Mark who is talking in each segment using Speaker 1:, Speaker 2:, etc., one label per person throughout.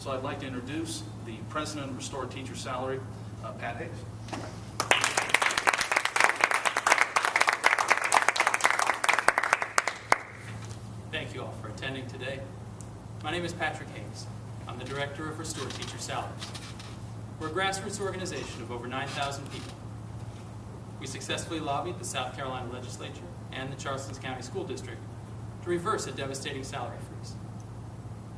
Speaker 1: So I'd like to introduce the President of Restored Teacher Salary, Pat Hayes.
Speaker 2: Thank you all for attending today. My name is Patrick Hayes. I'm the Director of Restored Teacher Salaries. We're a grassroots organization of over 9,000 people. We successfully lobbied the South Carolina legislature and the Charleston County School District to reverse a devastating salary freeze.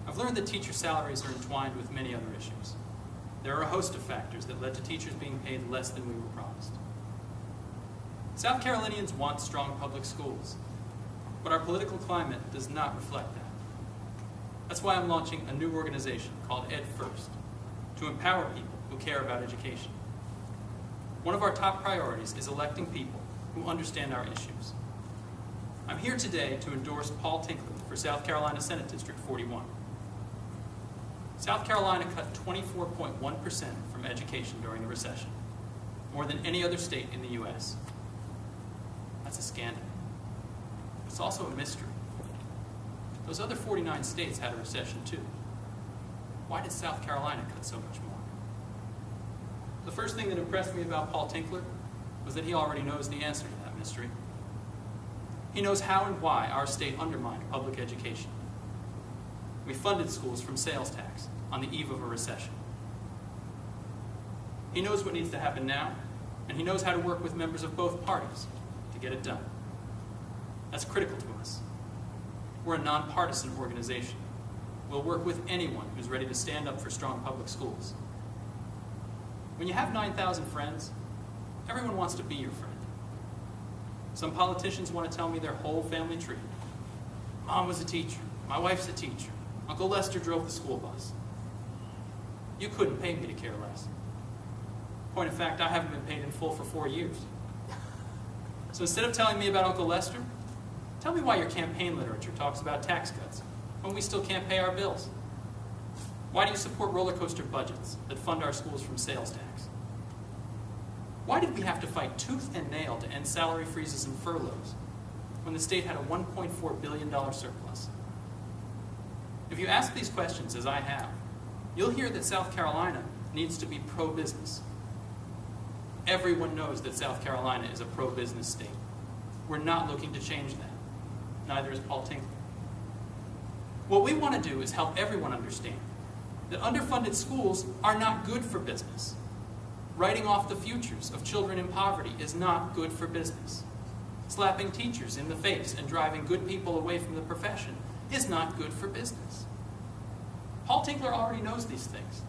Speaker 2: I've learned that teacher salaries are entwined with many other issues. There are a host of factors that led to teachers being paid less than we were promised. South Carolinians want strong public schools, but our political climate does not reflect that. That's why I'm launching a new organization called Ed First, to empower people who care about education. One of our top priorities is electing people who understand our issues. I'm here today to endorse Paul Tinkler for South Carolina Senate District 41. South Carolina cut 24.1% from education during the recession, more than any other state in the U.S. That's a scandal. It's also a mystery. Those other 49 states had a recession too. Why did South Carolina cut so much more? The first thing that impressed me about Paul Tinkler was that he already knows the answer to that mystery. He knows how and why our state undermined public education. We funded schools from sales tax on the eve of a recession. He knows what needs to happen now, and he knows how to work with members of both parties to get it done. That's critical to us. We're a nonpartisan organization. We'll work with anyone who's ready to stand up for strong public schools. When you have 9,000 friends, everyone wants to be your friend. Some politicians want to tell me their whole family tree. Mom was a teacher. My wife's a teacher. Uncle Lester drove the school bus. You couldn't pay me to care less. Point of fact, I haven't been paid in full for 4 years. So instead of telling me about Uncle Lester, tell me why your campaign literature talks about tax cuts when we still can't pay our bills. Why do you support roller coaster budgets that fund our schools from sales tax? Why did we have to fight tooth and nail to end salary freezes and furloughs when the state had a $1.4 billion surplus? If you ask these questions, as I have, you'll hear that South Carolina needs to be pro-business. Everyone knows that South Carolina is a pro-business state. We're not looking to change that. Neither is Paul Tinkler. What we want to do is help everyone understand that underfunded schools are not good for business. Writing off the futures of children in poverty is not good for business. Slapping teachers in the face and driving good people away from the profession is not good for business. Paul Tinkler already knows these things.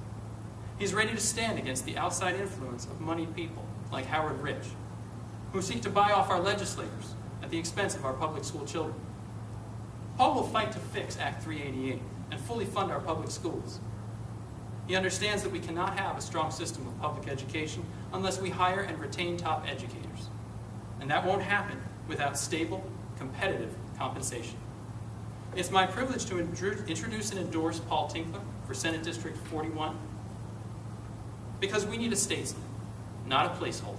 Speaker 2: He's ready to stand against the outside influence of moneyed people like Howard Rich, who seek to buy off our legislators at the expense of our public school children. Paul will fight to fix Act 388 and fully fund our public schools. He understands that we cannot have a strong system of public education unless we hire and retain top educators. And that won't happen without stable, competitive compensation. It's my privilege to introduce and endorse Paul Tinkler for Senate District 41 because we need a statesman, not a placeholder.